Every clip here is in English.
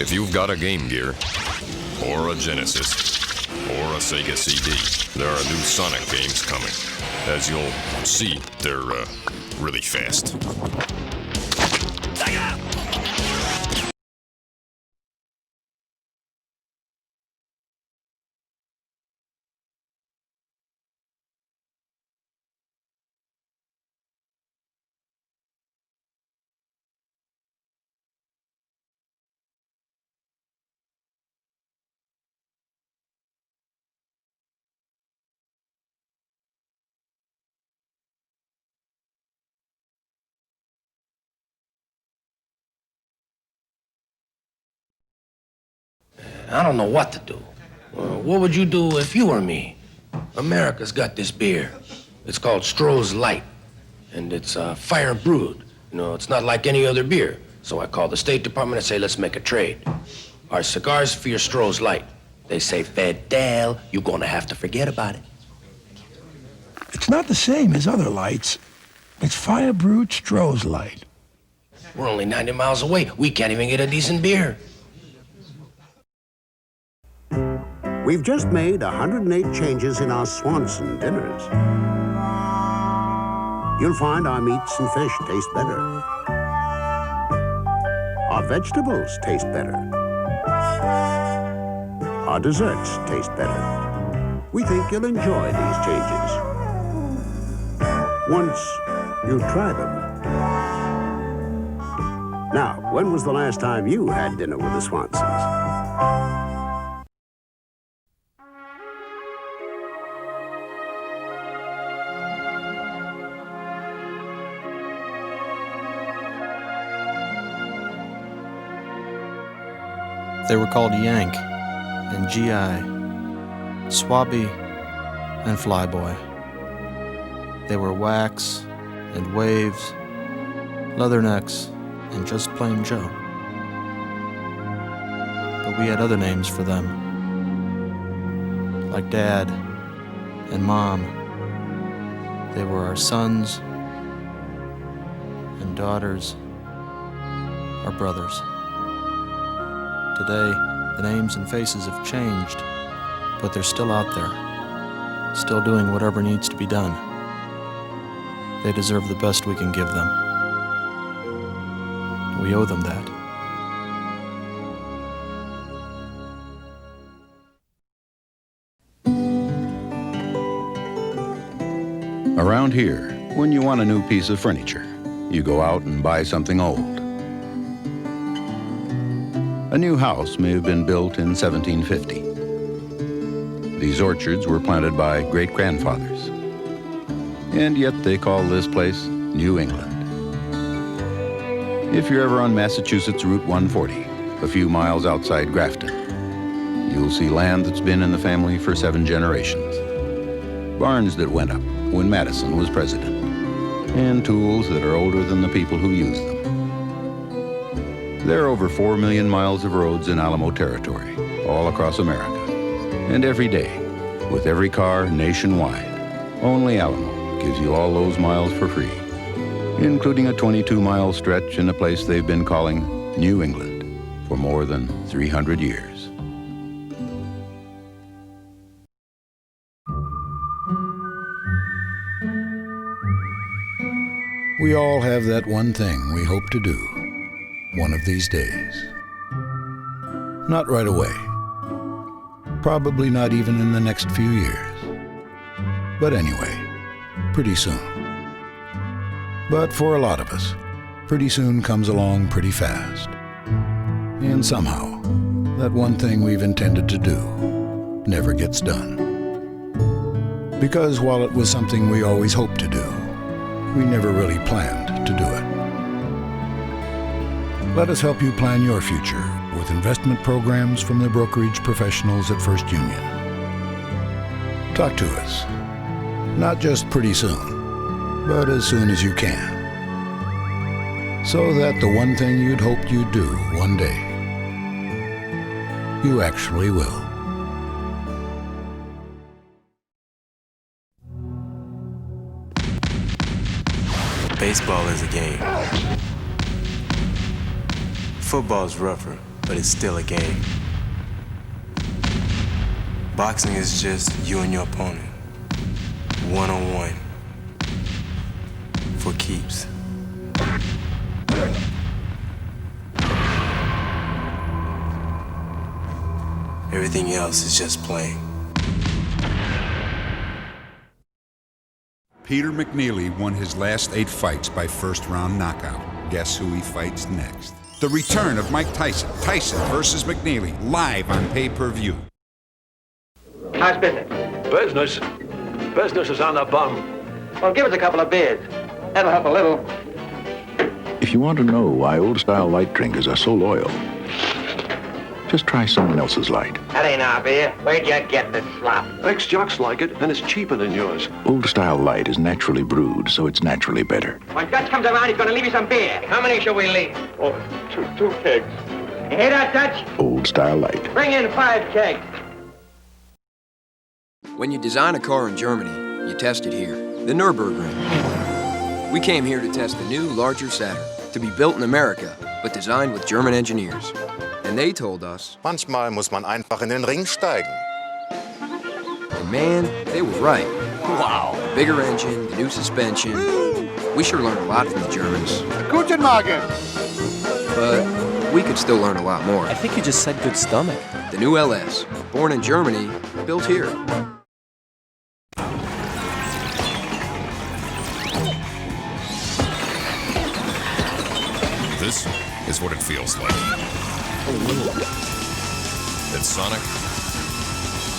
If you've got a Game Gear, or a Genesis, or a Sega CD, there are new Sonic games coming. As you'll see, they're really fast. I don't know what to do. What would you do if you were me? America's got this beer. It's called Stroh's Light, and it's fire brewed. You know, it's not like any other beer. So I call the State Department and say, let's make a trade. Our cigars for your Stroh's Light. They say, Fidel, you're gonna have to forget about it. It's not the same as other lights. It's fire brewed Stroh's Light. We're only 90 miles away. We can't even get a decent beer. We've just made 108 changes in our Swanson dinners. You'll find our meats and fish taste better. Our vegetables taste better. Our desserts taste better. We think you'll enjoy these changes once you try them. Now, when was the last time you had dinner with the Swansons? They were called Yank and GI, Swabby and Flyboy. They were Wax and Waves, Leathernecks, and just plain Joe. But we had other names for them, like Dad and Mom. They were our sons and daughters, our brothers. Today, the names and faces have changed, but they're still out there, still doing whatever needs to be done. They deserve the best we can give them. We owe them that. Around here, when you want a new piece of furniture, you go out and buy something old. A new house may have been built in 1750. These orchards were planted by great-grandfathers. And yet they call this place New England. If you're ever on Massachusetts Route 140, a few miles outside Grafton, you'll see land that's been in the family for 7 generations. Barns that went up when Madison was president, and tools that are older than the people who use them. There are over 4 million miles of roads in Alamo territory, all across America. And every day, with every car nationwide, only Alamo gives you all those miles for free, including a 22-mile stretch in a place they've been calling New England for more than 300 years. We all have that one thing we hope to do one of these days. Not right away. Probably not even in the next few years. But anyway, pretty soon. But for a lot of us, pretty soon comes along pretty fast. And somehow, that one thing we've intended to do never gets done. Because while it was something we always hoped to do, we never really planned to do it. Let us help you plan your future with investment programs from the brokerage professionals at First Union. Talk to us. Not just pretty soon, but as soon as you can. So that the one thing you'd hoped you'd do one day, you actually will. Baseball is a game. Football's rougher, but it's still a game. Boxing is just you and your opponent, one-on-one, for keeps. Everything else is just playing. Peter McNeely won his last 8 fights by first-round knockout. Guess who he fights next? The return of Mike Tyson. Tyson versus McNeely, live on pay-per-view. How's business? Business? Business is on the bum. Well, give us a couple of beers. That'll help a little. If you want to know why old-style light drinkers are so loyal, just try someone else's light. That ain't our beer. Where'd you get this slop? Ex-jocks like it, and it's cheaper than yours. Old-style light is naturally brewed, so it's naturally better. When Dutch comes around, he's gonna leave you some beer. How many shall we leave? Oh, two kegs. You hear that, Dutch? Old-style light. Bring in 5 kegs. When you design a car in Germany, you test it here, the Nürburgring. We came here to test the new, larger Saturn, to be built in America, but designed with German engineers. And they told us, manchmal muss man einfach in den Ring steigen. And man, they were right. Wow. Bigger engine, the new suspension. We sure learned a lot from the Germans. Guten Morgen. But we could still learn a lot more. I think you just said good stomach. The new LS, born in Germany, built here. This is what it feels like. It's Sonic.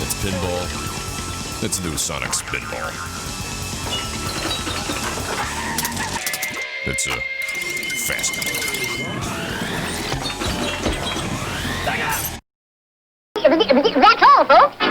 It's pinball. It's new Sonic Spinball. It's a fast one. That's all, folks.